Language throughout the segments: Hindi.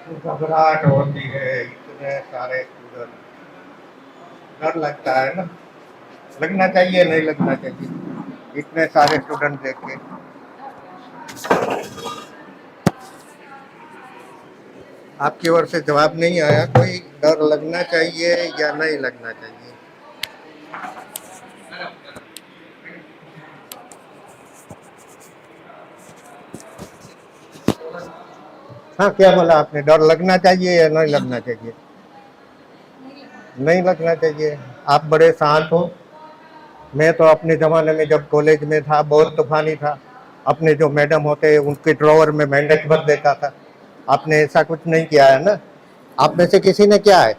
घबराहट होती है, इतने सारे स्टूडेंट, डर लगता है ना। लगना चाहिए, नहीं लगना चाहिए इतने सारे स्टूडेंट देख के। आपकी ओर से जवाब नहीं आया कोई, डर लगना चाहिए या नहीं लगना चाहिए? हाँ, क्या बोला आपने, डर लगना चाहिए या नहीं लगना चाहिए? नहीं लगना चाहिए। आप बड़े शांत हो। मैं तो अपने ज़माने में जब कॉलेज में था बहुत तूफानी था। अपने जो मैडम होते उनके ड्रॉवर में मेंढक भर देता था। आपने ऐसा कुछ नहीं किया है ना? आप में से किसी ने किया है?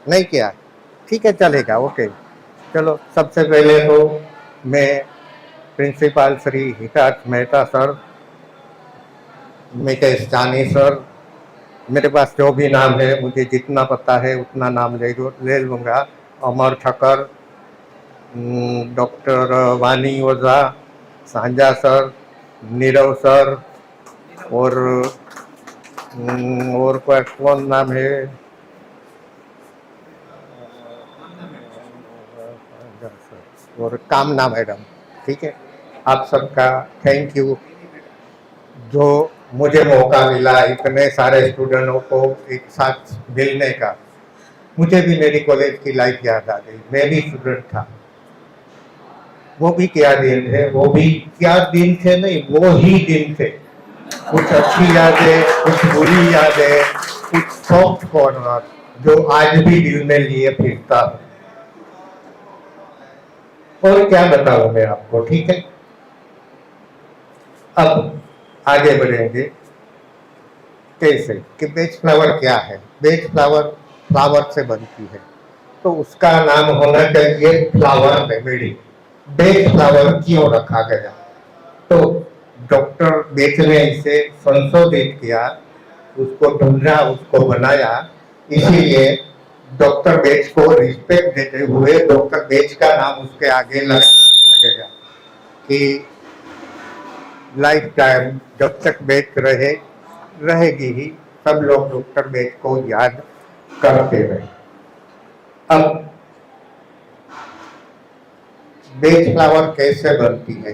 नहीं किया है। ठीक है, चलेगा, ओके। चलो, सबसे पहले तो मैं प्रिंसिपल श्री हितार्थ मेहता सर, मितेश जानी सर, मेरे पास जो भी नाम है, मुझे जितना पता है उतना नाम ले लूँगा। अमर ठक्कर, डॉक्टर वानी ओझा, सांझा सर, नीरव सर, और और कौन नाम है? और कामना मैडम। ठीक है, आप सबका थैंक यू, जो मुझे मौका मिला इतने सारे स्टूडेंटों को एक साथ मिलने का। मुझे भी मेरी कॉलेज की लाइफ याद आ गई, मैं भी स्टूडेंट था। वो भी क्या दिन थे, वो भी क्या दिन थे, नहीं वो ही दिन थे। कुछ अच्छी यादें, कुछ बुरी यादें, कुछ सॉफ्ट कॉर्नर जो आज भी दिल में लिए फिरता हूँ। और क्या बताऊं मैं आपको, ठीक है। अब आगे बढ़ेंगे। कैसे कि बेच फ्लावर क्या है? बेच फ्लावर फ्लावर से बनती है, तो उसका नाम होना चाहिए फ्लावर रेमेडी। बेच फ्लावर क्यों रखा गया? तो डॉक्टर बेच ने इसे संशोधित किया, उसको ढूंढा, उसको बनाया। इसीलिए डॉक्टर बेच को रिस्पेक्ट देते हुए डॉक्टर बेच का नाम उसके आगे लगा दिया गया कि लाइफ टाइम जब तक बेच रहेगी ही, सब लोग डॉक्टर बेच को याद करते रहे। अब बेच फ्लावर कैसे बनती है?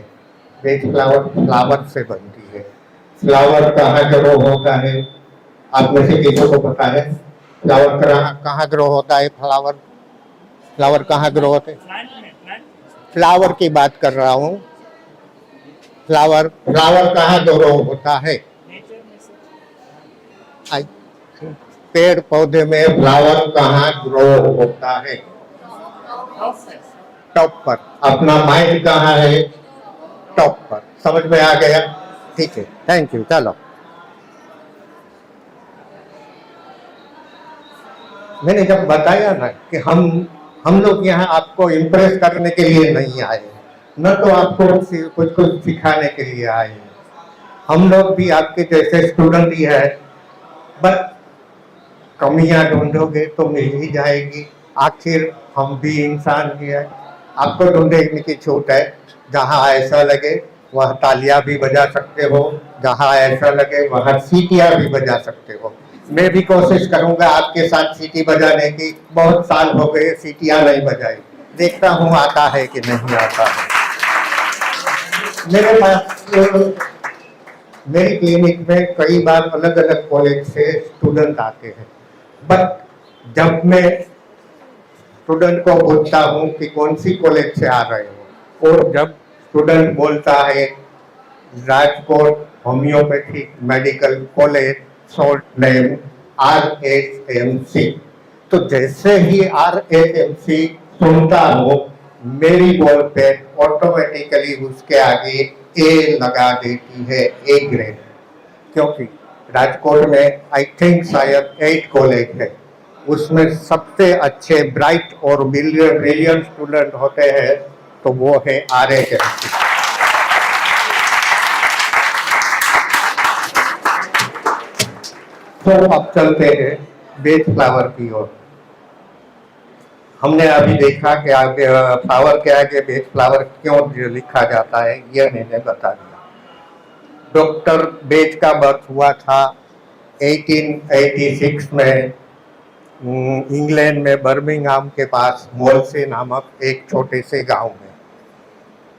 बेच फ्लावर फ्लावर से बनती है। फ्लावर कहाँ ग्रो होता है? आप में से किसी को पता है फ्लावर कहाँ ग्रो होता है? फ्लावर फ्लावर कहाँ ग्रो होते हैं? फ्लावर की बात कर रहा हूँ। फ्लावर फ्लावर कहाँ ग्रो होता है? पेड़ पौधे में फ्लावर कहाँ ग्रो होता है? टॉप पर। अपना माइंड कहाँ है? टॉप पर। समझ में आ गया? ठीक है, थैंक यू। चलो, मैंने जब बताया ना कि हम लोग यहाँ आपको इम्प्रेस करने के लिए नहीं आए, न तो आपको कुछ कुछ सिखाने के लिए आए। हम लोग भी आपके जैसे स्टूडेंट ही है, बस कमियां ढूंढोगे तो मिल ही जाएगी। आखिर हम भी इंसान ही है। आपको ढूंढने की छूट है। जहाँ ऐसा लगे वहाँ तालियां भी बजा सकते हो, जहाँ ऐसा लगे वहाँ सीटियां भी बजा सकते हो। मैं भी कोशिश करूंगा आपके साथ सीटी बजाने की। बहुत साल हो गए सीटियां नहीं बजाई, देखता हूँ आता है कि नहीं आता है। मेरे पास मेरी क्लिनिक में कई बार अलग अलग कॉलेज से स्टूडेंट आते हैं, बट जब मैं स्टूडेंट को पूछता हूँ कि कौन सी कॉलेज से आ रहे हो, और जब स्टूडेंट बोलता है Rajkot homeopathic medical college, short name RSMC, तो जैसे ही RSMC सुनता हूँ, मेरी बॉल पेन ऑटोमेटिकली उसके आगे ए लगा देती है, ए ग्रेड। क्योंकि राजकोट में आई थिंक शायद 8 कॉलेज है, उसमें सबसे अच्छे ब्राइट और ब्रिलियंट स्टूडेंट होते हैं, तो वो है RSMC। तो अब चलते हैं बेच फ्लावर की ओर। हमने अभी देखा कि आगे फ्लावर के आगे बेच फ्लावर क्यों लिखा जाता है, यह मैंने बता दिया। डॉक्टर बेच का बर्थ हुआ था 1886 में इंग्लैंड में बर्मिंघम के पास मोल्से नामक एक छोटे से गांव में,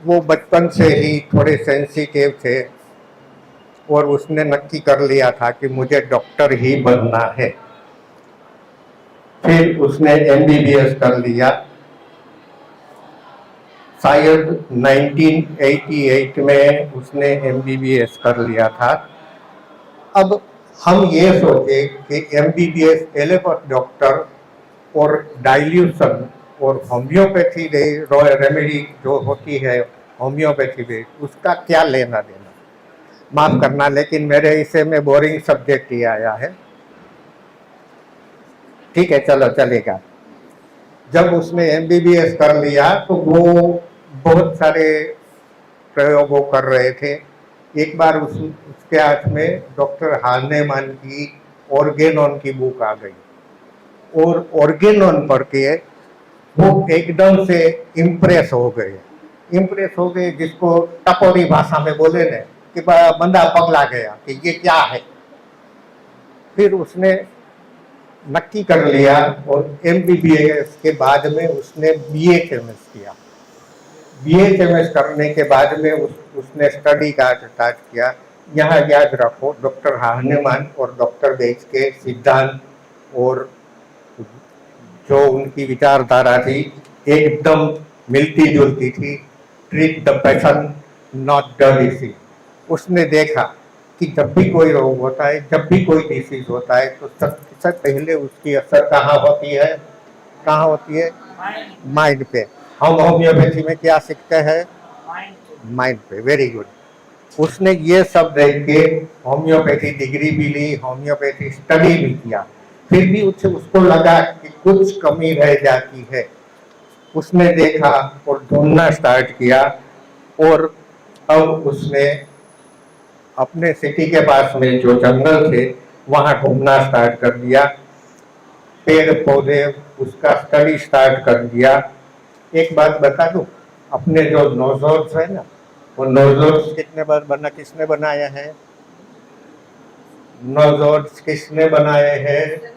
वो बचपन से ही थोड़े सेंसिटिव थे और उसने नक्की कर लिया था कि मुझे डॉक्टर ही बनना है। फिर उसने एमबीबीएस कर लिया। शायद 1988 में उसने एमबीबीएस कर लिया था। अब हम ये सोचे कि एमबीबीएस एलोपैथ डॉक्टर और डाइल्यूशन और होम्योपैथी रेमेडी जो होती है होम्योपैथी में, उसका क्या लेना देना। माफ करना, लेकिन मेरे हिस्से में बोरिंग सब्जेक्ट ही आया है। ठीक है, चलो चलेगा। जब उसने एमबीबीएस कर लिया तो वो बहुत सारे प्रयोगों कर रहे थे। एक बार उसके हाथ में डॉक्टर हार्नेमान की ऑर्गेनॉन की बुक आ गई और ऑर्गेनॉन पढ़ के वो एकदम से इम्प्रेस हो गए, जिसको टपोरी भाषा में बोले ना कि बंदा पगला गया कि ये क्या है। फिर उसने नक्की कर लिया और एमबीबीएस के बाद में उसने बीए केमिस्ट किया। बीए केमिस्ट करने के बाद में उसने स्टडी का स्टार्ट किया। यहाँ याद रखो, डॉक्टर हार्नेमान और डॉक्टर बेच के सिद्धांत और जो उनकी विचारधारा थी एकदम मिलती जुलती थी। Treat the patient not the disease. उसने देखा कि जब भी कोई रोग होता है, जब भी कोई डिसीज होता है, तो सबसे पहले उसकी असर कहाँ होती है? माइंड पे। हम होम्योपैथी में क्या सीखते हैं? माइंड पे। Very good. उसने ये सब देख के होम्योपैथी डिग्री भी ली, होम्योपैथी स्टडी भी किया। फिर भी उसको लगा कि कुछ कमी रह जाती है। उसने देखा और ढूंढना स्टार्ट किया और अब उसने अपने सिटी के पास में जो जंगल थे वहां घूमना स्टार्ट कर दिया, पेड़ पौधे उसका स्टडी स्टार्ट कर दिया। एक बात बता दूं, अपने जो नोजोर्स है ना, वो नोजोर्स किसने बनाया है? नोजोर्स किसने बनाए हैं?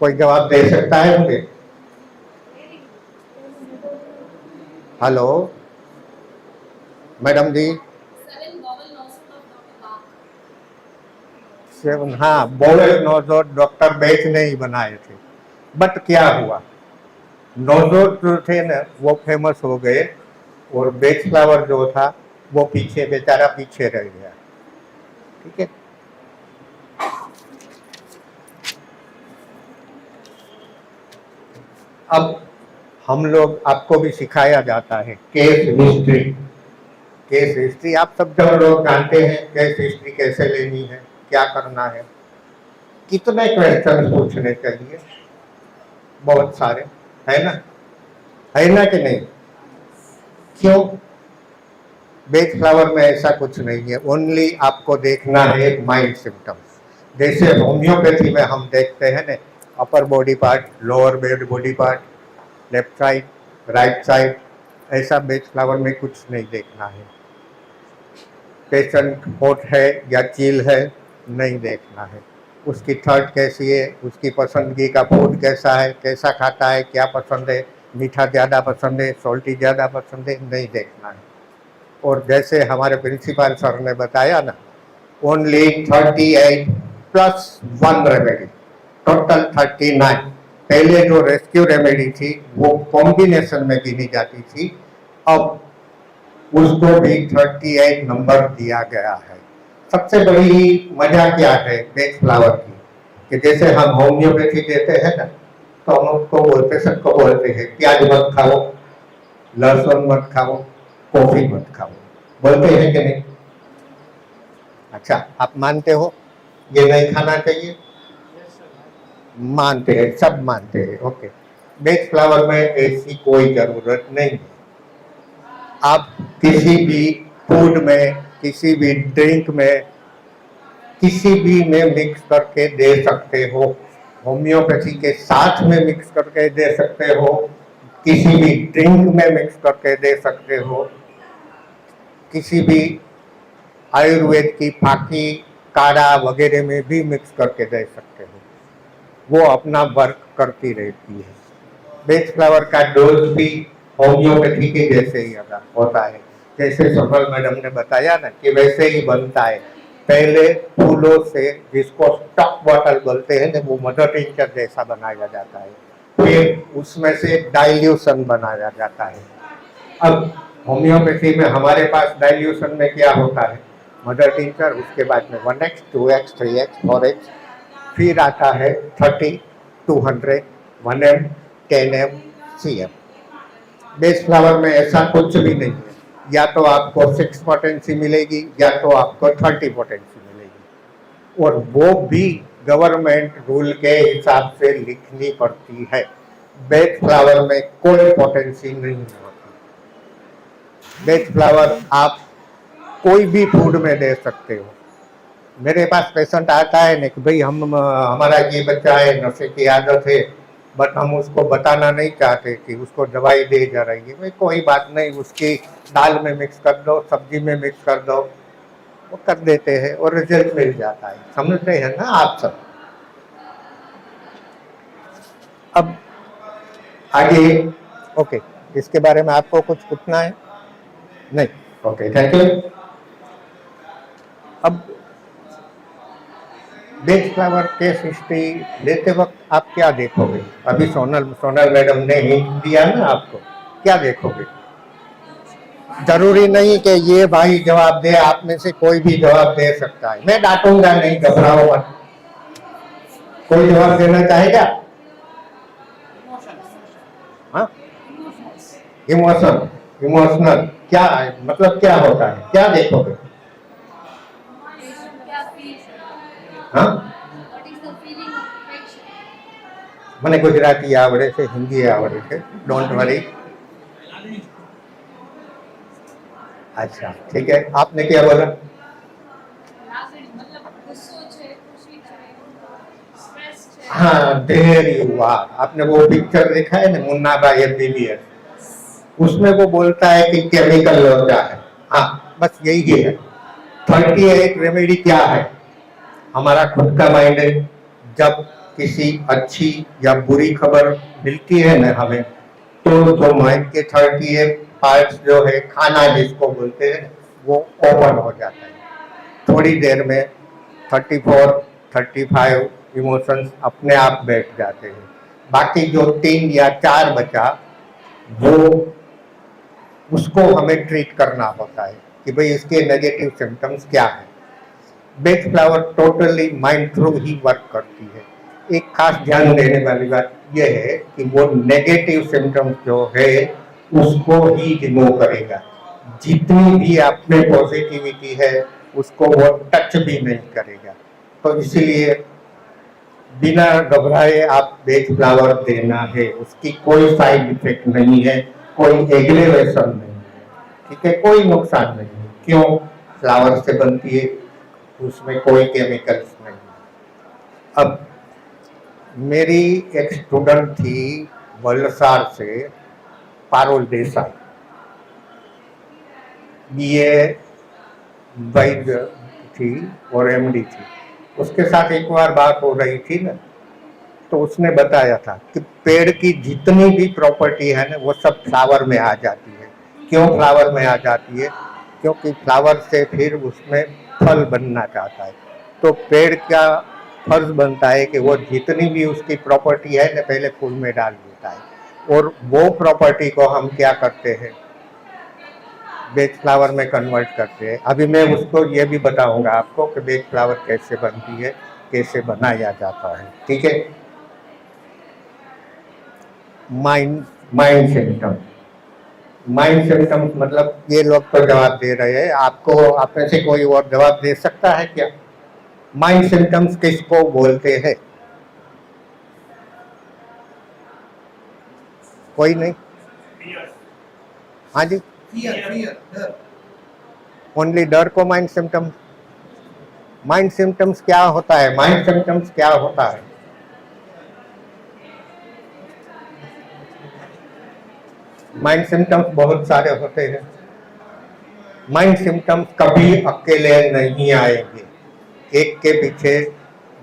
कोई जवाब दे सकता है मुझे? हेलो मैडम जी। 7, हाँ, बोवेल नोजोट डॉक्टर बेच ने ही बनाए थे। बट क्या हुआ, नोजोट जो थे ना वो फेमस हो गए और बेच फ्लावर जो था वो पीछे, बेचारा पीछे रह गया। ठीक है, अब हम लोग, आपको भी सिखाया जाता है केस हिस्ट्री। केस हिस्ट्री आप सब जब लोग जानते हैं केस हिस्ट्री कैसे लेनी है, क्या करना है, कितने क्वेश्चन पूछने चाहिए? बहुत सारे, है ना कि नहीं? क्यों? बेच फ्लावर में ऐसा कुछ नहीं है। ओनली आपको देखना है माइल्ड सिम्टम्स। जैसे होम्योपैथी में हम देखते हैं ना, upper body part, lower body part, left side, right side, ऐसा बेच फ्लावर में कुछ नहीं देखना है। पेशेंट हॉट है या चिल है नहीं देखना है। उसकी थर्ड कैसी है, उसकी पसंदगी का फूड कैसा है, कैसा खाता है, क्या पसंद है, मीठा ज़्यादा पसंद है, सॉल्टी ज़्यादा पसंद है, नहीं देखना है। और जैसे हमारे प्रिंसिपल सर ने बताया ना, ओनली 38 प्लस 1 रेमेडी, टोटल 39। पहले जो रेस्क्यू रेमेडी थी वो कॉम्बिनेशन में गिनी जाती थी, अब उसको भी 38 नंबर दिया गया है। सबसे बड़ी मजा क्या है बेच फ्लावर की, कि जैसे हम होम्योपैथी देते हैं ना, तो हम उसको बोलते, सबको बोलते हैं प्याज मत खाओ, लहसुन मत खाओ, कॉफी मत खाओ, बोलते हैं कि नहीं? अच्छा, आप मानते हो ये नहीं खाना चाहिए? मानते हैं, सब मानते हैं। ओके, बेच फ्लावर में ऐसी कोई जरूरत नहीं। आप किसी भी फूड में, किसी भी ड्रिंक में, किसी भी में मिक्स करके दे सकते हो। होम्योपैथी के साथ में मिक्स करके दे सकते हो, किसी भी ड्रिंक में मिक्स करके दे सकते हो, किसी भी आयुर्वेद की फाकी, काढ़ा वगैरह में भी मिक्स करके दे सकते हो, वो अपना वर्क करती रहती है। बेच फ्लावर का डोज भी होम्योपैथी के जैसे ही होता है, जैसे सफल मैडम ने बताया ना कि वैसे ही बनता है। पहले फूलों से, जिसको स्टॉक बॉटल बोलते हैं ना, वो मदर टिंचर जैसा बनाया जाता है, फिर उसमें से डाइल्यूशन बनाया जाता है। अब होम्योपैथी में हमारे पास डाइल्यूशन में क्या होता है, मदर टिंचर, उसके बाद में 1x 2x 3x 4x, फिर आता है 30 200 1m 10m cm। Base flower में ऐसा कुछ भी नहीं है, या तो आपको 6 पोटेंसी मिलेगी या तो आपको 30 पोटेंसी मिलेगी, और वो भी गवर्नमेंट रूल के हिसाब से लिखनी पड़ती है। बेस फ्लावर में कोई पोटेंसी नहीं होती। बेस फ्लावर आप कोई भी फूड में दे सकते हो। मेरे पास पेशेंट आता है ना कि भाई हम हमारा ये बच्चा है, नशे की आदत है, बट हम उसको बताना नहीं चाहते कि उसको दवाई दे जा रही है। भाई कोई बात नहीं, उसकी दाल में मिक्स कर दो, सब्जी में मिक्स कर दो, वो कर देते हैं और रिजल्ट मिल जाता है। समझते हैं ना आप सब? अब आगे, ओके, इसके बारे में आपको कुछ पूछना है? नहीं, ओके, थैंक यू। अब बेच फ्लावर केस हिस्ट्री लेते वक्त आप क्या देखोगे? अभी सोनल मैडम ने हिंट दिया ना आपको, क्या देखोगे? जरूरी नहीं कि ये भाई जवाब दे, आप में से कोई भी जवाब दे सकता है, मैं डांटूंगा नहीं, घबराओ मत। कोई जवाब देना चाहेगा? हाँ, इमोशन, इमोशनल क्या है, मतलब क्या होता है, क्या देखोगे? हाँ, મને ગુજરાતી આવડે છે, હિન્દી આવડે છે, डोंट वरी। अच्छा, ठीक है, आपने क्या बोला? हाँ, देयर यू आर। आपने वो पिक्चर देखा है ना, मुन्ना भाई एमबीबीएस, उसमें वो बोलता है कि केमिकल लोचा है। हाँ, बस यही है। 38 रेमेडी क्या है? हमारा खुद का माइंड है। जब किसी अच्छी या बुरी खबर मिलती है ना हमें, तो जो माइंड के 38 पार्ट्स जो है, खाना जिसको बोलते हैं, वो ओपन हो जाता है। थोड़ी देर में 34 35 इमोशंस अपने आप बैठ जाते हैं। बाकी जो 3 या 4 बचा, वो उसको हमें ट्रीट करना होता है कि भाई इसके नेगेटिव सिम्टम्स क्या है। बेच फ्लावर टोटली माइंड थ्रू ही वर्क करती है। एक खास ध्यान देने वाली बात यह है कि वो नेगेटिव सिम्टम्स जो है उसको ही रिमूव करेगा। जितनी भी आप में पॉजिटिविटी है उसको वो टच भी नहीं करेगा। तो इसीलिए बिना घबराए आप बेच फ्लावर देना है, उसकी कोई साइड इफेक्ट नहीं है, कोई एग्रेवेशन नहीं है, ठीक है, कोई नुकसान नहीं है। क्यों? फ्लावर से बनती है, उसमें कोई केमिकल्स नहीं। अब मेरी एक स्टूडेंट थी वलसाड़ से, पारुल देसाई, बीए वैद्य थी और एमडी थी। उसके साथ एक बार बात हो रही थी ना, तो उसने बताया था कि पेड़ की जितनी भी प्रॉपर्टी है ना, वो सब फ्लावर में आ जाती है। क्यों फ्लावर में आ जाती है? क्योंकि फ्लावर से फिर उसमें फल बनना चाहता है। तो पेड़ का फर्ज बनता है कि वो जितनी भी उसकी प्रॉपर्टी है ना, पहले फूल में डाल देता है, और वो प्रॉपर्टी को हम क्या करते हैं, बेच फ्लावर में कन्वर्ट करते हैं। अभी मैं उसको ये भी बताऊंगा आपको कि बेच फ्लावर कैसे बनती है, कैसे बनाया जाता है, ठीक है। Mind mind symptom, mind symptoms मतलब ये लोग तो जवाब दे रहे हैं, आपको आप में से कोई और जवाब दे सकता है क्या? माइंड सिम्टम्स किसको बोलते हैं? कोई नहीं? हाँ जी, ओनली डर को माइंड सिम्टम्स? माइंड सिम्टम्स क्या होता है? माइंड सिम्टम्स क्या होता है? माइंड सिम्टम्स बहुत सारे होते हैं। माइंड सिम्टम्स कभी अकेले नहीं आएंगे, एक के पीछे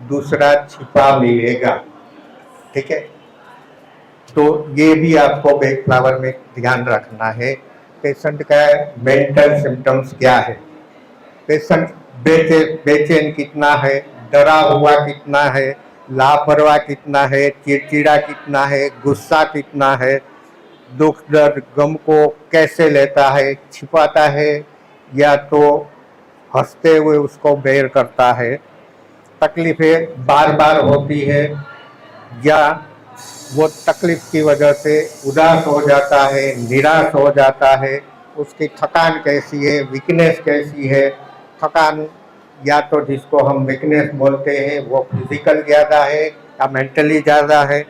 दूसरा छिपा मिलेगा, ठीक है। तो ये भी आपको बैक फ्लावर में ध्यान रखना है। पेशेंट का मेंटल सिम्टम्स क्या है, पेशेंट बेचैन कितना है, डरा हुआ कितना है, लापरवाह कितना है, चिड़चिड़ा कितना है, गुस्सा कितना है, दुख दर्द गम को कैसे लेता है, छिपाता है या तो हंसते हुए उसको बेयर करता है, तकलीफें बार बार होती है या वो तकलीफ की वजह से उदास हो जाता है, निराश हो जाता है, उसकी थकान कैसी है, वीकनेस कैसी है, थकान या तो जिसको हम वीकनेस बोलते हैं वो फिजिकल ज़्यादा है या मेंटली ज़्यादा है,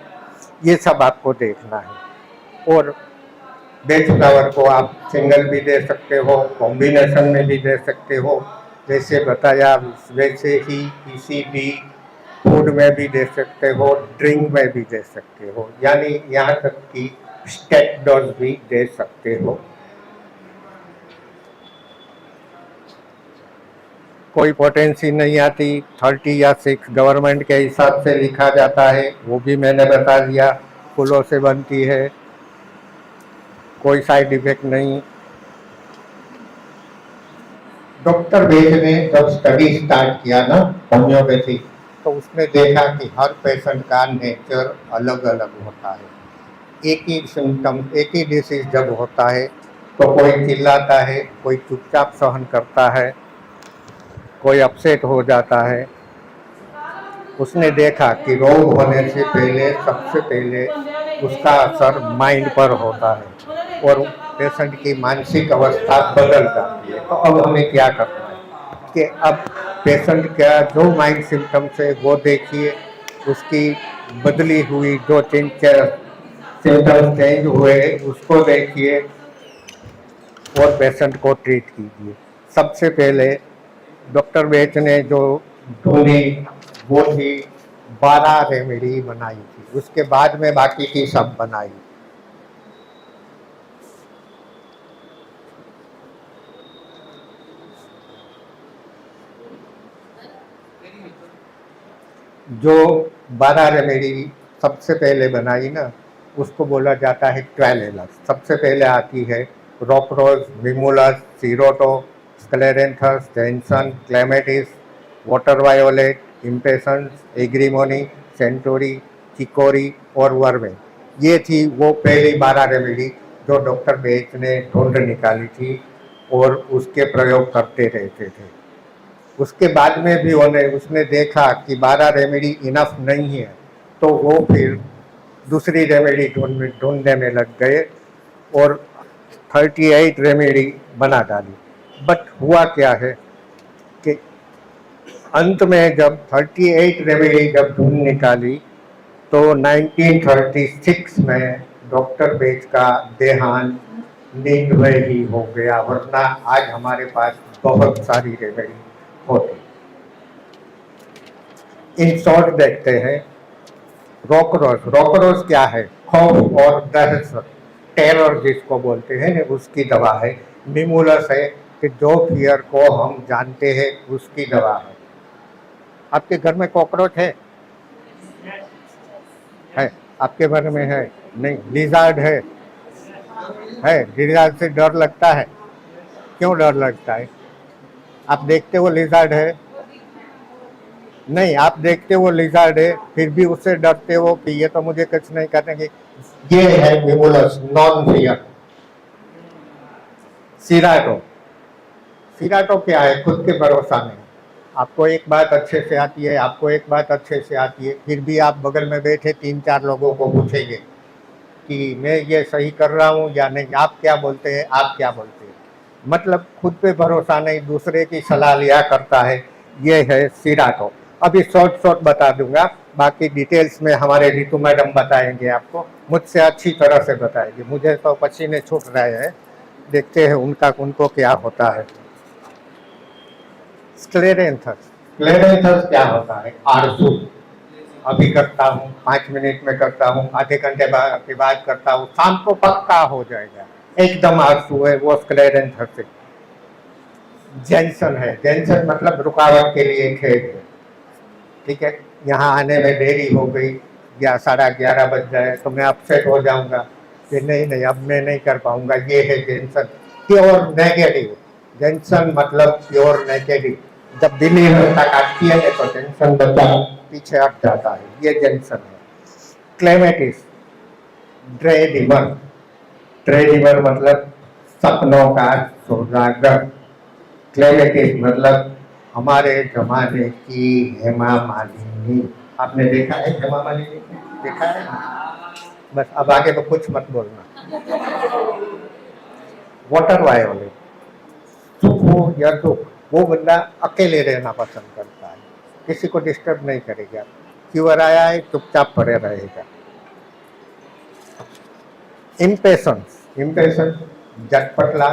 ये सब आपको देखना है। और बेच फ्लावर को आप सिंगल भी दे सकते हो, कॉम्बिनेशन में भी दे सकते हो, जैसे बताया वैसे ही किसी भी फूड में भी दे सकते हो, ड्रिंक में भी दे सकते हो, यानी यहाँ तक कि स्टेट डोज भी दे सकते हो। कोई पोटेंसी नहीं आती, 30 या 6 गवर्नमेंट के हिसाब से लिखा जाता है, वो भी मैंने बता दिया, फूलों से बनती है, कोई साइड इफेक्ट नहीं। डॉक्टर बेज ने जब स्टडी स्टार्ट किया ना होम्योपैथी, तो उसने देखा कि हर पेशेंट का नेचर अलग अलग होता है। एक ही सिम्टम, एक ही डिसीज जब होता है तो कोई चिल्लाता है, कोई चुपचाप सहन करता है, कोई अपसेट हो जाता है। उसने देखा कि रोग होने से पहले सबसे पहले उसका असर माइंड पर होता है और पेशेंट की मानसिक अवस्था बदल जाती है। तो अब हमें क्या करना है कि अब पेशेंट का जो माइंड सिम्टम्स है वो देखिए, उसकी बदली हुई जो सिम्टम्स चेंज हुए उसको देखिए और पेशेंट को ट्रीट कीजिए। सबसे पहले डॉक्टर बेच ने जो ढूंढी वो थी 12 रेमेडी बनाई थी, उसके बाद में बाकी की सब बनाई। जो 12 रेमेडी सबसे पहले बनाई ना, उसको बोला जाता है 12 एलर्स। सबसे पहले आती है rock rose, mimulus, cerato, scleranthus, gentian, clematis, water violet, impatiens, agrimony, centaury, chicory और वर्मे। ये थी वो पहली 12 रेमेडी जो डॉक्टर बेच ने ढूंढ निकाली थी और उसके प्रयोग करते रहते थे। उसके बाद में भी उसने देखा कि 12 रेमेडी इनफ नहीं है, तो वो फिर दूसरी रेमेडी ढूंढने में लग गए और 38 रेमेडी बना डाली। बट हुआ क्या है कि अंत में जब 38 रेमेडी जब ढूंढ निकाली तो 1936 में डॉक्टर बेच का देहांत नींद में ही हो गया, वरना आज हमारे पास बहुत सारी रेमेडी होती। इन शॉर्ट देखते हैं रोकरोज। रोकरोज क्या है? खौफ और दहशत, टेरर जिसको बोलते हैं, उसकी दवा है। मिमुलस है कि जो फियर को हम जानते हैं उसकी दवा है। आपके घर में कॉकरोच है? आपके घर में है? नहीं। लिजार्ड है? लिजार्ड से डर लगता है? क्यों डर लगता है? आप देखते हो लिजार्ड है? नहीं। आप देखते हो लिजार्ड है फिर भी उससे डरते हो कि ये तो मुझे कुछ नहीं करेंगे। ये है मिमुलस, नॉन फियर। सिराटो। सिराटो क्या है? खुद के भरोसा नहीं। आपको एक बात अच्छे से आती है, आपको एक बात अच्छे से आती है, फिर भी आप बगल में बैठे 3-4 लोगों को पूछेंगे कि मैं ये सही कर रहा हूँ या नहीं, आप क्या बोलते हैं, आप क्या बोलते हैं। मतलब खुद पे भरोसा नहीं, दूसरे की सलाह लिया करता है। ये है सिराटो। अभी शॉर्ट बता दूंगा, बाकी डिटेल्स में हमारे रितु मैडम बताएंगे आपको, मुझसे अच्छी तरह से बताएंगे। मुझे तो पसीने छूट रहे हैं, देखते हैं उनको क्या होता है। स्क्लेरेंथस। स्क्लेरेंथस क्या होता है? आरजू। अभी करता हूँ, 5 मिनट में करता हूँ, आधे घंटे के बाद करता हूँ, शाम को पक्का हो जाएगा, एकदम आरजू है, वो स्क्लेरेंथस है। जंक्शन है। जंक्शन मतलब रुकावट के लिए खेद है, ठीक है। यहाँ आने में देरी हो गई या 11:30 बज जाए तो मैं अपसेट हो जाऊंगा कि नहीं नहीं अब मैं नहीं कर पाऊंगा, ये है जंक्शन। प्योर नेगेटिव, जंक्शन मतलब प्योर नेगेटिव। जब दिल्ली तक आती है तो जंक्शन बच्चा पीछे हट जाता है, ये जंक्शन है। क्लेमेटिस, ड्रे रिवर, ड्रे रिवर मतलब सपनों का सौदागर। क्लेमेटिस मतलब हमारे जमाने की हेमा मालिनी। आपने देखा है हेमा मालिनी? देखा है? बस अब आगे तो कुछ मत बोलना। वाटर वायोलेट, सुख हो या दुख, वो बंदा अकेले रहना पसंद करता है, किसी को डिस्टर्ब नहीं करेगा। फीवर आया है चुपचाप पड़े रहेगा। इम्पेशंस, इम्पेशंस झटपटला,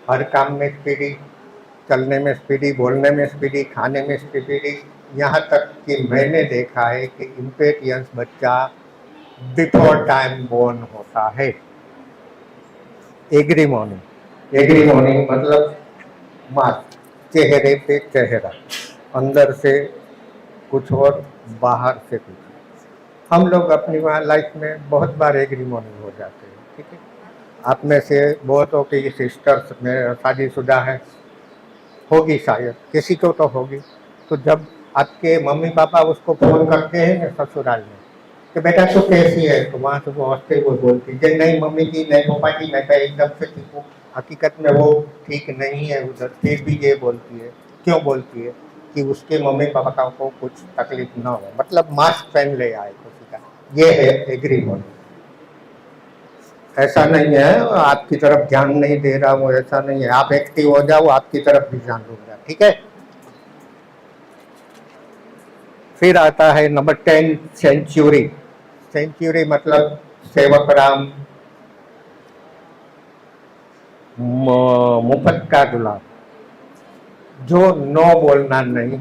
हर काम में स्पीडी, चलने में स्पीडी, बोलने में स्पीडी, खाने में स्पीडी। यहाँ तक कि मैंने देखा है कि इम्पेटियंस बच्चा बिफोर टाइम बोर्न होता है। एग्रीमोनी, एग्रीमोनी मतलब मास्क, चेहरे पे चेहरा, अंदर से कुछ और बाहर से कुछ। हम लोग अपनी लाइफ में बहुत बार एग्रीमोनी हो जाते हैं, ठीक है। आप में से बहुतों की सिस्टर्स में शादीशुदा है, होगी शायद, किसी को तो होगी। तो जब आपके मम्मी पापा उसको फोन करते हैं ना ससुराल में कि बेटा तू कैसी है, तो वहाँ से वो हंसते हुए बोलती है नहीं मम्मी जी, नहीं पापा जी, मैं एकदम से ठीक हूँ। हकीकत में वो ठीक नहीं है उधर, फिर भी ये बोलती है। क्यों बोलती है? कि उसके मम्मी पापा को कुछ तकलीफ ना हो, मतलब मास्क पहन ले आए किसी का। ये है एग्रीमोनी। ऐसा नहीं है आपकी तरफ ध्यान नहीं दे रहा हूँ, ऐसा नहीं है, आप एक्टिव हो जाओ, आपकी तरफ भी ध्यान दूंगा, ठीक है। फिर आता है नंबर 10 सेंचुरी। सेंचुरी मतलब सेवक राम, मुफ्त का गुलाब, जो नो बोलना नहीं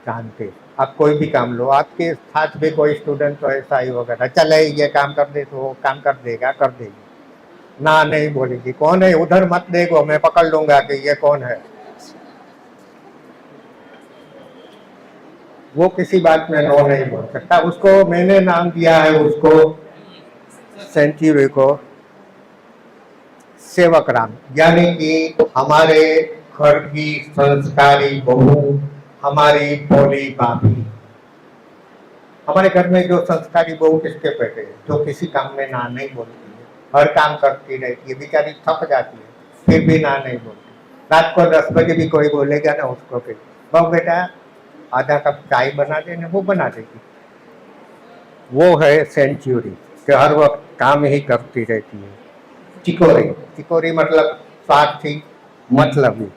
जानते। आप कोई भी काम लो, आपके साथ भी कोई स्टूडेंट तो ऐसा ही होगा, चले ये काम कर दे तो वो काम कर देगा, कर देगी, ना नहीं बोलेगी। कौन है उधर मत देखो, मैं पकड़ लूंगा कि ये कौन है। वो किसी बात में नो नहीं बोल सकता। उसको मैंने नाम दिया है, उसको सेंचुरी को सेवक राम, यानी कि हमारे घर की संस्कारी बहू, हमारी भोली भाभी। हमारे घर में जो संस्कारी बहू किसके पेटे है? जो किसी काम में ना नहीं बोलती है, हर काम करती रहती है, बेचारी थक जाती है, फिर भी ना नहीं बोलती। रात को 10 बजे भी कोई बोलेगा ना उसको, फिर बहू बेटा आधा कप चाय बना देना, वो बना देगी। वो है सेंचुरी, कि हर वक्त काम ही करती रहती है। चिकोरी, चिकोरी मतलब स्वार्थी, मतलबी,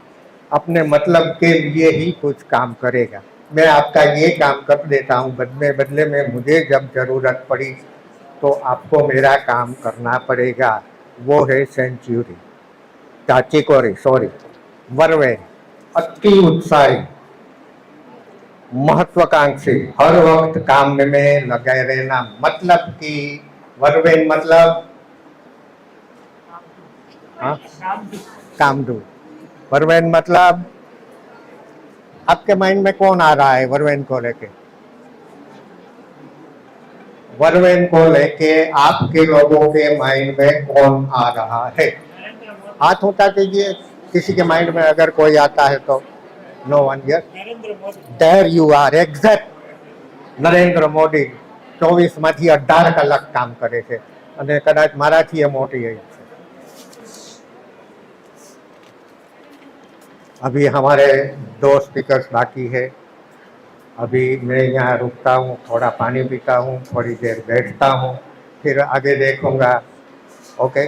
अपने मतलब के लिए ही कुछ काम करेगा। मैं आपका ये काम कर देता हूँ, बदले में मुझे जब जरूरत पड़ी तो आपको मेरा काम करना पड़ेगा। वो है सेंचुरी। Chicory sorry. वरवे, अति उत्साही, महत्वाकांक्षी, हर वक्त काम में लगे रहना, मतलब कि वरवेन मतलब कामदू। वरवेन मतलब आपके माइंड में कौन आ रहा है वरवेन को लेके? वरवेन को लेके आपके लोगों के माइंड में कौन आ रहा है? हाथ उठा कीजिए किसी के माइंड में अगर कोई आता है तो। No one yes, there you are, exact Narendra Modi 24માંથી 18 કલાક કામ કરે છે અને કદાચ મારાથી એ મોટી છે। अभी हमारे 2 स्पीकर्स बाकी है। अभी मैं यहाँ रुकता हूँ, थोड़ा पानी पीता हूँ, थोड़ी देर बैठता हूँ, फिर आगे देखूंगा। ओके।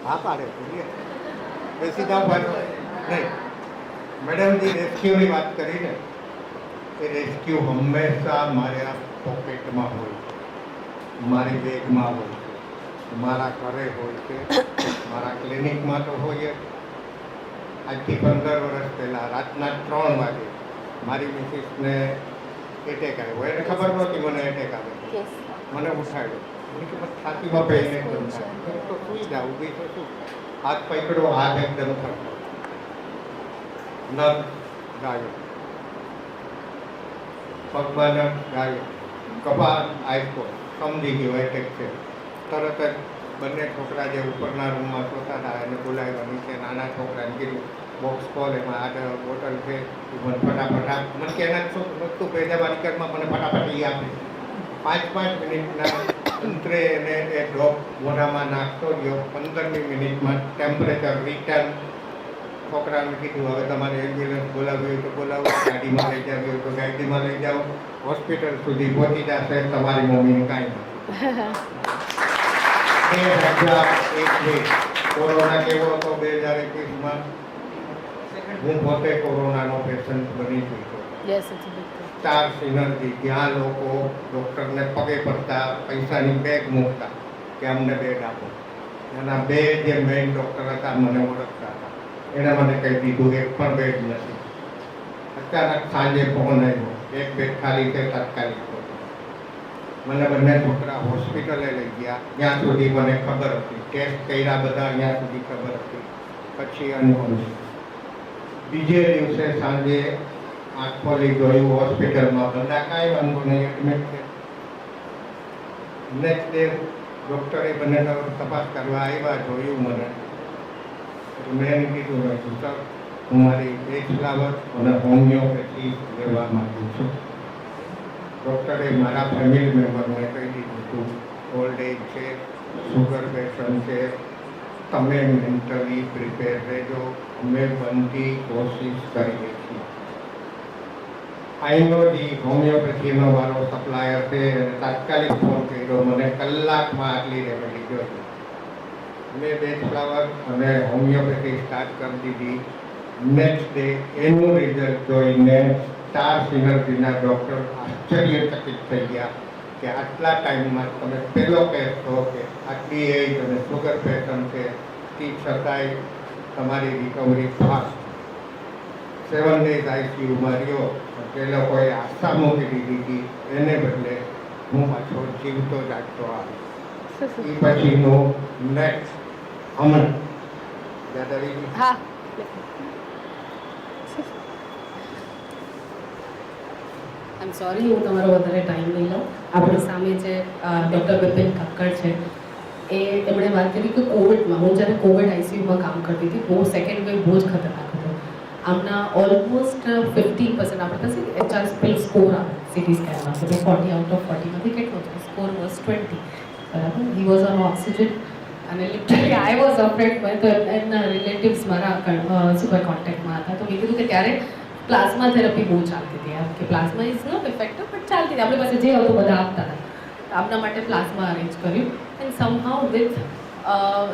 हाँ पाड़े बोलिए, बेसी जाओ नहीं मैडम जी, रेस्क्यू की बात करी ने कि रेस्क्यू हमेशा मारे पॉकेट में हो, मारी बेग में हो, मारा घरे हो के मारा क्लिनिक में तो हो। आज थी 15 वर्ष पहला रातना 3 वागे मारी मिसिस ने एटेक आयो। એને ખબર નહોતી મને એટેક આવે, મને ઉઠાડ્યો, છાતીમાં પહેરીને એકદમ થાય તો સુઈ જાવ, ઊભી તો શું, હાથ પકડો, હાથ એકદમ થતો, નખ ગાયો, પગમાં નખ ગાયો, કપાળ આયકો, સમજી ગયો એટેક છે. તરત જ બંને છોકરા જે ઉપરના રૂમમાં સોતા હતા એને બોલાવ્યા, નીચે નાના છોકરાને કીધું બોક્સ ખોલ, એમાં આગળ બોટલ છે, મને ફટાફટ મને કે એના શું વસ્તુ ભેજા માર્કેટમાં મને ફટાફટ એ આપે. 5 મિનિટના અંતરે એને એ ડ્રોપ મોઢામાં નાખતો ગયો. 15મી મિનિટમાં ટેમ્પરેચર રિટર્ન. છોકરાને કીધું હવે તમારે એમ્બ્યુલન્સ બોલાવવી હોય તો બોલાવો, ગાડીમાં લઈ જવી હોય તો ગાડીમાં લઈ જાઓ, હોસ્પિટલ સુધી પહોંચી જશે, તમારી મમ્મીને કાંઈ નથી. કોરોના કેવો હતો 2021માં? હું પોતે કોરોનાનો પેશન્ટ બની ચૂક્યો. 4 સિનર્જી, જ્યાં લોકો ડૉક્ટરને પગે પડતા, પૈસાની બેગ મૂકતા કે અમને બેડ આપો. એના 2 જે મેઇન ડૉક્ટર હતા મને ઓળખતા હતા, એણે મને કહી દીધું એક પણ બેડ નથી. અચાનક સાંજે ફોન આવ્યો, એક બેડ ખાલી છે, તાત્કાલિક. મને બંને છોકરા હોસ્પિટલે લઈ ગયા. ત્યાં સુધી મને ખબર હતી, ટેસ્ટ કર્યા બધા, ત્યાં સુધી ખબર હતી. પછી અનુભવ બીજે દિવસે સાંજે આંખ ખોલી જોયું હોસ્પિટલમાં બધા કાંઈ વાંધો નહીં, એડમિટ છે. નેક્સ્ટ ડે ડૉક્ટરે બંને તપાસ કરવા આવ્યા, જોયું મને. મેં કીધું નથી સર, હું મારી બેચલર અને હોમિયોપેથી લેવા માગું છું. ડૉક્ટરે મારા ફેમિલી મેમ્બરને કહી દીધું હતું ઓલ્ડ એજ છે, સુગર પેશન્ટ છે, તમે મેન્ટલી પ્રિપેર રહેજો, અમે બનતી કોશિશ કરીએ છીએ. આઈનો જી હોમિયોપેથીનો મારો સપ્લાયર છે, તાત્કાલિક ફોન કર્યો, મને કલાકમાં આટલી રેમેડી જોઈ. મેં બેચલર અને હોમિયોપેથી સ્ટાર્ટ કરી દીધી. નેક્સ્ટ ડે એનું રિઝલ્ટ જોઈને 4 સિનર્જીના ડૉક્ટર આશ્ચર્યચકિત થઈ ગયા કે આટલા ટાઈમમાં તમે પહેલો કેસ છો કે આટલી એજ અને સુગર પેશન્ટ છે, તે છતાંય તમારી રિકવરી ફાસ્ટ. 7 ડેઝ આઈસીયુમાં રહ્યો. તે લોકોએ આશા મૂકી દીધી હતી, એને બદલે હું પાછો જીવતો જાગતો આવ્યો. એ પછીનું નેક્સ્ટ હમણાં યાદ આવી ગયું? હા. આઈ એમ સોરી, હું તમારો વધારે ટાઈમ નહીં લઉં. આપણી સામે જે ડૉક્ટર બિપિન કક્કડ છે, એમણે વાત કરી કે કોવિડમાં, હું જ્યારે કોવિડ આઈસીયુમાં કામ કરતી હતી, બહુ સેકન્ડ વેવ બહુ જ ખતરનાક હતો. આમના ઓલમોસ્ટ 50% આપણી પાસે HR સ્કોર આવે સીટી સ્કેનમાં, તો 40 આઉટ ઓફ 40માંથી કેટલો છે સ્કોર? વોઝ 20. બરાબર. હી વોઝ ઓન ઓક્સિજન અને લિટરલી આઈ વોઝ અફ્રેડ. મેં તો એમના રિલેટિવ્સ મારા સુપર કોન્ટેક્ટમાં હતા, તો મેં કીધું કે ત્યારે પ્લાઝમા થેરપી બહુ ચાલતી હતી. એમ કે plasma is not effective but ચાલતી હતી, આપણી પાસે જે હતું બધા આપતા હતા. આપના માટે પ્લાઝમા અરેન્જ કર્યું એન્ડ સમહાઉ વિથ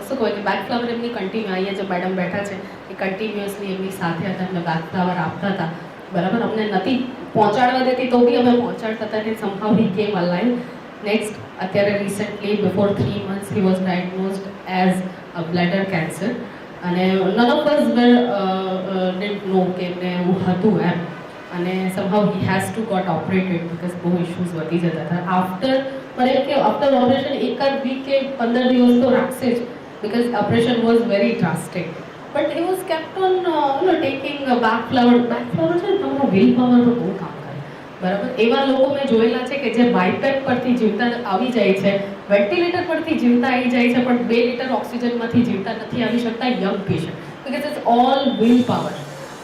શું કહેવાય કે બેક ફ્લાવર એમની કન્ટિન્યુ, અહીંયા જે મેડમ બેઠા છે એ કન્ટિન્યુઅસલી એમની સાથે હતા, એમને બેક ફ્લાવર આપતા હતા. બરાબર. અમને નથી પહોંચાડવા દેતી તો બી અમે પહોંચાડતા હતા અને somehow he came alive. Next અત્યારે recently before 3 months he was diagnosed as a bladder cancer અને none of us didn't know કે એમને એવું હતું એમ. અને somehow he has to got operated because બહુ ઇશ્યુઝ વધી જતા હતા. આફ્ટર મને કે આફ્ટર ઓપરેશન એકાદ વીક કે 15 દિવસ તો રાખશે જ, because operation was very drastic. But he was kept on taking back flower. Back flower છે ને તમારો વિલ પાવરનું બહુ કામ કરે. બરાબર. એવા લોકો મેં જોયેલા છે કે જે બાયપેક પરથી જીવતા આવી જાય છે, વેન્ટિલેટર પરથી જીવતા આવી જાય છે, પણ 2 લીટર ઓક્સિજનમાંથી જીવતા નથી આવી શકતા. Young patient, because it's all will power.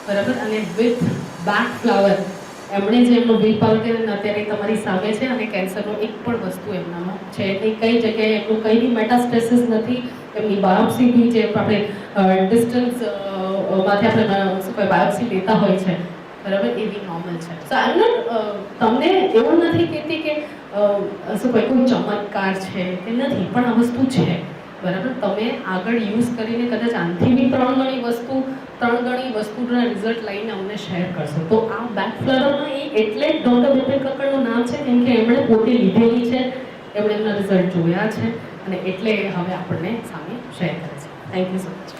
બરાબર. અને વિથ બેક ફ્લાવર એમણે જે એમનો વિલ પાવર કરીને અત્યારે તમારી સામે છે અને કેન્સરનો એક પણ વસ્તુ એમનામાં છે નહીં. કઈ જગ્યાએ એમનું કંઈ બી મેટાસ્ટેસિસ નથી. એમની બાયોપ્સી બી જે આપણે ડિસ્ટન્સમાંથી આપણે શું કહેવાય બાયોપ્સી લેતા હોય છે, બરાબર, એ બી નોર્મલ છે. સો આઈ એમ નોટ તમને એવું નથી કહેતી કે શું કહેવાય કોઈ ચમત્કાર છે કે નથી, પણ આ વસ્તુ છે. બરાબર. તમે આગળ યુઝ કરીને કદાચ આનાથી બી 3 ગણી વસ્તુના રિઝલ્ટ લઈને અમને શેર કરશો. તો આ બેક ફ્લાવરમાં એ એટલે જ ડૉક્ટર બિપિન કક્કડનું નામ છે કેમ કે એમણે પોતે લીધેલી છે, એમણે એમના રિઝલ્ટ જોયા છે અને એટલે હવે આપણને સામે શેર કરે છે. Thank you so much.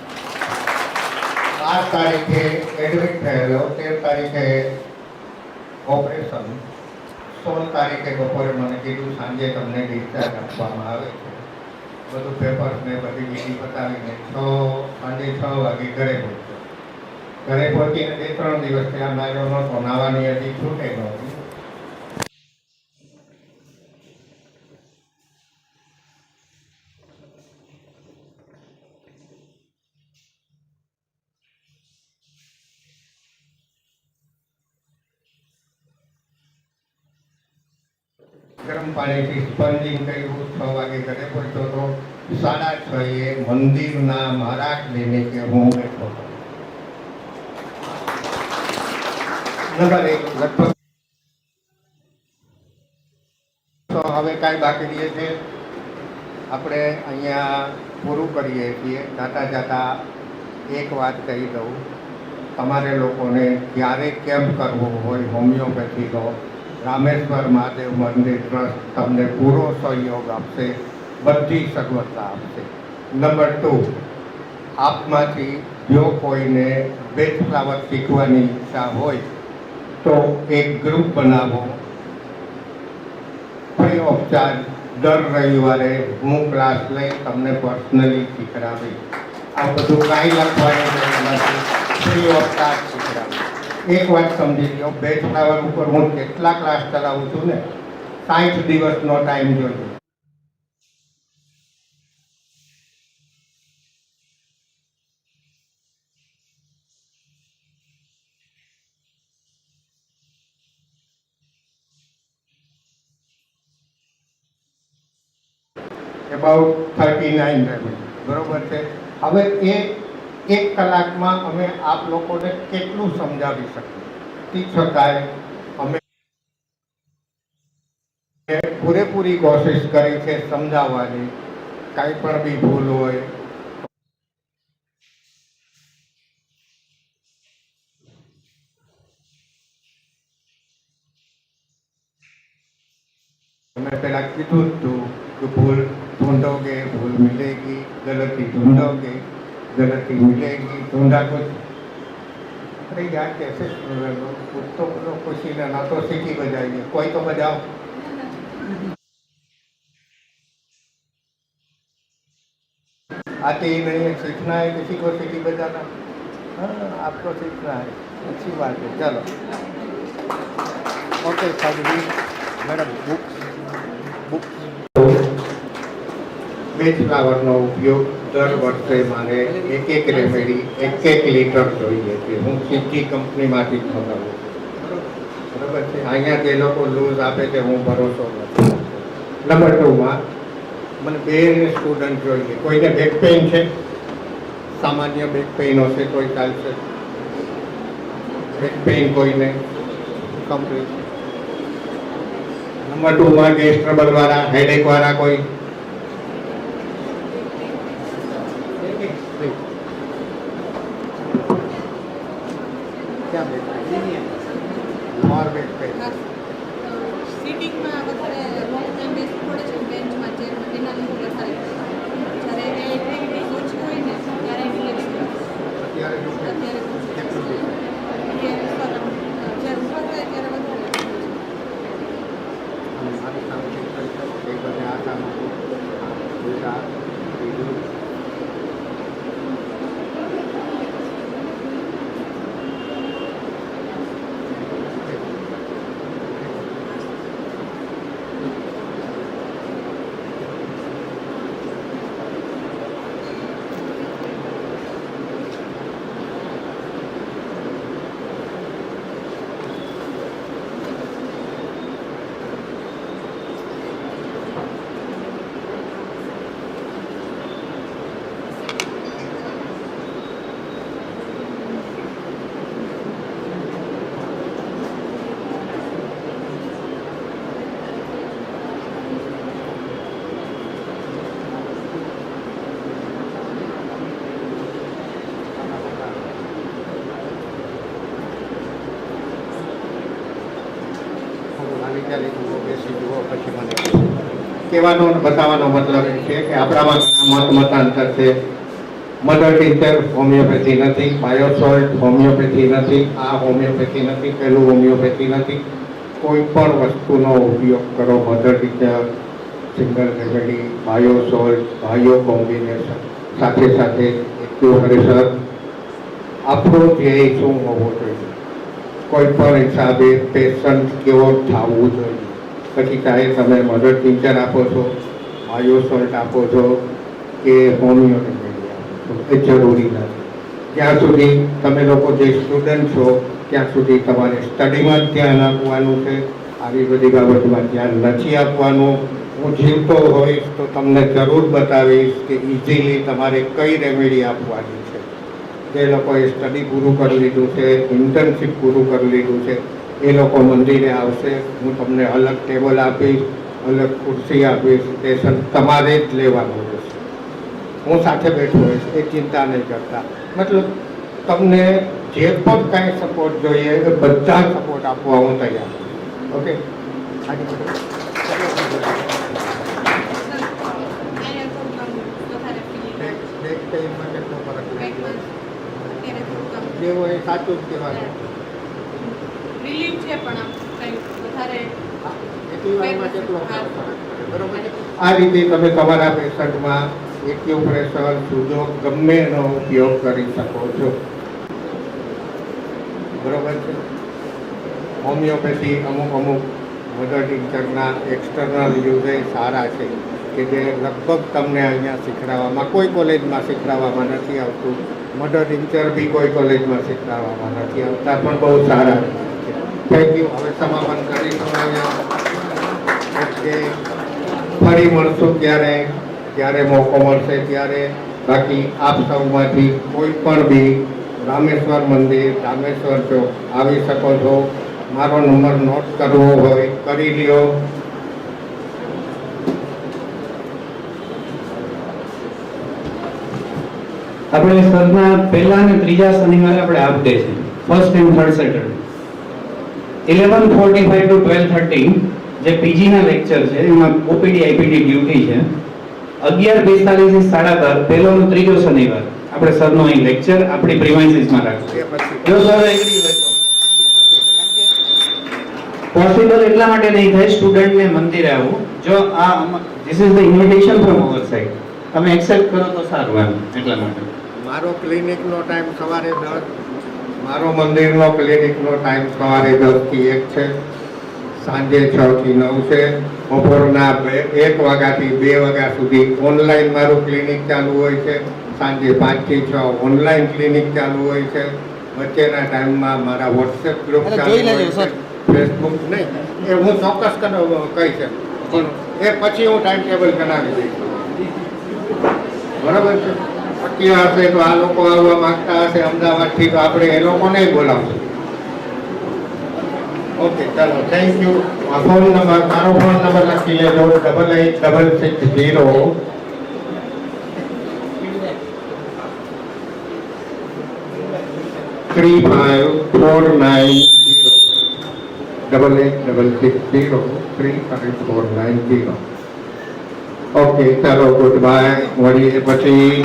8 તારીખે એડમિટ થયેલો, 13 તારીખે ઓપરેશન, 16 તારીખે બપોરે મને કીધું સાંજે તમને ડિસ્ચાર્જ આપવામાં આવે છે. બધું પેપર્સ ને બધી વિધિ પતાવીને સાંજે 6 વાગે ઘરે પહોંચ્યો. ઘરે પહોંચીને 2-3 દિવસ ત્યાં માર્યો નહોતો, નાવાની હજી છૂટે નહોતી. ગરમ પાણીથી સ્પંજિંગ કર્યું. 6 વાગે ઘરે પહોંચ્યો તો 6:30 મંદિરના મારા ક્લિનિકે હું બેઠો હતો. નંબર 1 લગભગ તો હવે કાંઈ બાકી રહે છે આપણે અહીંયા પૂરું કરીએ છીએ. જાતા એક વાત કહી દઉં, તમારે લોકોને ક્યારે કેમ્પ કરવો હોય હોમિયોપેથીનો, રામેશ્વર મહાદેવ મંદિર ટ્રસ્ટ તમને પૂરો સહયોગ આપશે, બધી સગવડતા આપશે. નંબર 2, આપમાંથી જો કોઈને બેચ ફ્લાવર શીખવાની ઈચ્છા હોય તો એક ગ્રુપ બનાવો, ફ્રી ઓફ ચાર્જ. દર રવિવારે હું ક્લાસ લઈ તમને પર્સનલી શીખડાવીશ. આ બધું કાંઈ લખવાની જરૂર નથી, ફ્રી ઓફ ચાર્જ શીખડાવીશ. એક વાત સમજી લો, બેચ ફ્લાવર ઉપર હું કેટલા ક્લાસ ચલાવું છું ને, 60 દિવસનો ટાઈમ જોઈએ. અબાઉટ 39 રેબિટ, બરોબર છે. હવે એ 1 કલાકમાં અમે આપ લોકોને કેટલું સમજાવી શકાય. અમે પૂરેપૂરી કોશિશ કરી છે સમજાવવાની. કાંઈ પણ બી ભૂલ હોય मैं पहला कीधुं હતું कि भूल ढूंढोगे भूल मिलेगी, गलती ढूंढोगे गलती मिलेगी, ढूंढा कुछ। अरे यार कैसे कुछ तो बोलो, कुछ ही ना तो सीटी बजाइए, कोई तो बजाओ। आती ही नहीं है, सीखना है किसी को सीटी बजाना। हाँ, आपको सीखना है, अच्छी बात है। चलो ओके साधु मैडम बुक बेच फ्लावरનો ઉપયોગ દર વર્ષે મારે એક રેમેડી 1 લીટર જોઈએ છે. હું સિટી કંપનીમાંથી જ મંગાવું છું, બરાબર છે. અહીંયા જે લોકો લૂઝ આપે છે હું ભરોસો નથી. નંબર 2માં મને 2 સ્ટુડન્ટ જોઈએ. કોઈને બેક પેઇન છે, સામાન્ય બેક પેઇન હશે કોઈ ચાલશે. બેક પેઇન કોઈને કમ્પ્લીટ. નંબર 2માં ગેસ ટ્રબલ વાળા, હેડેક વાળા કોઈ. क्या बेच रहे और बेच रहे सीटिंग में વધારે લોંગ ટાઈમ બેસવું પડે છે બેન્ચમાં ચેરમાં, એના લીધે વધારે જ્યારે એક્ટિવિટી ઓછી હોય ને ત્યારે રિલેક્સ અત્યારે જો અત્યારે કેટલું છે જ્યારે ઉભા થાય ત્યારે વધારે મારી સામે એક બધે આ કામ બીજા બીજું કહેવાનો બતાવવાનો મતલબ એ છે કે આપણામાં ઘણા મતાંતર છે. મધર ટીચર હોમિયોપેથી નથી, બાયોસોલ્ટ હોમિયોપેથી નથી, આ હોમિયોપેથી નથી, પેલું હોમિયોપેથી નથી. કોઈ પણ વસ્તુનો ઉપયોગ કરો, mother teacher, single remedy, bio salt, bio combination, સાથે સાથે એક્યુપ્રેશર. આપણો ધ્યેય શું હોવો જોઈએ? કોઈ પણ હિસાબે પેશન્ટ કેવો થવું જોઈએ. પછી ચાહે તમે મધર ટીચર આપો છો, બાયો સોલ્ટ આપો છો કે હોમિયો રેમેડી આપો છો, એ જરૂરી નથી. જ્યાં સુધી તમે લોકો જે સ્ટુડન્ટ છો ત્યાં સુધી તમારે સ્ટડીમાં જ ધ્યાન આપવાનું છે. આવી બધી બાબતમાં ધ્યાન નથી આપવાનું. હું જીવતો હોઈશ તો તમને જરૂર બતાવીશ કે ઇઝીલી તમારે કઈ રેમેડી આપવાની છે. જે લોકોએ સ્ટડી પૂરું કરી લીધું છે, ઇન્ટર્નશીપ પૂરું કરી લીધું છે, એ લોકો મંદિરે આવશે. હું તમને અલગ ટેબલ આપીશ, અલગ ખુરશી આપીશ. પેશન્ટ તમારે જ લેવાનું રહેશે. હું સાથે બેઠો હોઈશ, એ ચિંતા નહીં કરતા. મતલબ તમને જે પણ કાંઈ સપોર્ટ જોઈએ એ બધા સપોર્ટ આપવા હું તૈયાર છું. ઓકે, અહીંયા થોડુંક આમ વધારે ફીલ નેક્સ્ટ ટાઈમમાં કેટલો ફરક બેકમાં અત્યારે થોડુંક આમ જે હોય એ સાચું જ કહેવાનું. રિલીફ છે પણ આમ કંઈ વધારે એટલી વારમાં કેટલો ફરક પડે, બરોબર છે? આ રીતે તમે તમારા પેશન્ટમાં એક્યુપ્રેશર, સુજોગ ગમે એનો ઉપયોગ કરી શકો છો. બરોબર છે? હોમિયોપેથી અમુક મધર ટીચરના એક્સટર્નલ યુઝે સારા છે કે જે લગભગ તમને અહીંયા શીખડાવવામાં, કોઈ કોલેજમાં શીખડાવવામાં નથી આવતું. મધર ટીચર બી કોઈ કોલેજમાં શીખડાવવામાં નથી આવતા, પણ બહુ સારા છે. Thank you. હવે સમાપન કરીશું અહીંયા. ઓકે, ફરી મળશું જ્યારે મોકો મળશે ત્યારે. બાકી આપ સૌમાંથી કોઈ પણ બી રામેશ્વર મંદિર, રામેશ્વર ચોક આવી શકો છો. મારો નંબર નોટ કરવો હોય કરી લ્યો. આપણે સરના પહેલા અને ત્રીજા શનિવારે આપણે હાફ ડે છે, first and third Saturday 11:45 to 12:30 જે પીજી ના લેક્ચર છે એમાં ઓપીડી આઈપીડી ડ્યુટી છે. 11:45 થી 12:30 પહેલો અને ત્રીજો શનિવાર આપણે સરનો અહીં લેક્ચર આપણી પ્રિમાઇસીસમાં રાખશું. જો સર એગ્રી હોય તો પોસિબલ એટલા માટે નહીં થાય સ્ટુડન્ટને મંદિરે આવવું. જો આ this is the invitation from hour side, તમે એક્સેપ્ટ કરો તો સારું એમ એટલા માટે. મારો ક્લિનિકનો ટાઈમ સવારે 10, મારો મંદિરનો ક્લિનિકનો ટાઈમ સવારે 10 થી 1 છે, સાંજે 6 થી 9 છે, બપોરના 1 વાગ્યાથી 2 વાગ્યા સુધી ઓનલાઈન મારું ક્લિનિક ચાલુ હોય છે, સાંજે 5 થી 6 ઓનલાઈન ક્લિનિક ચાલુ હોય છે. વચ્ચેના ટાઈમમાં મારા વોટ્સએપ ગ્રુપ ચાલુ હોય છે, ફેસબુક નહીં, એ હું ચોક્કસ કહી છે, પણ એ પછી હું ટાઈમ ટેબલ બનાવી દઈશ. બરાબર છે? શક્ય હશે તો આ લોકો આવવા માંગતા હશે અમદાવાદથી તો આપણે એ લોકોને બોલાવશું. ઓકે, ચાલો, થેન્ક યુ. ફોન નંબર, મારો ફોન નંબર લખી લેજો, 886660 3549 886660 3549. ઓકે, ચાલો, ગુડ બાય. મળીએ પછી.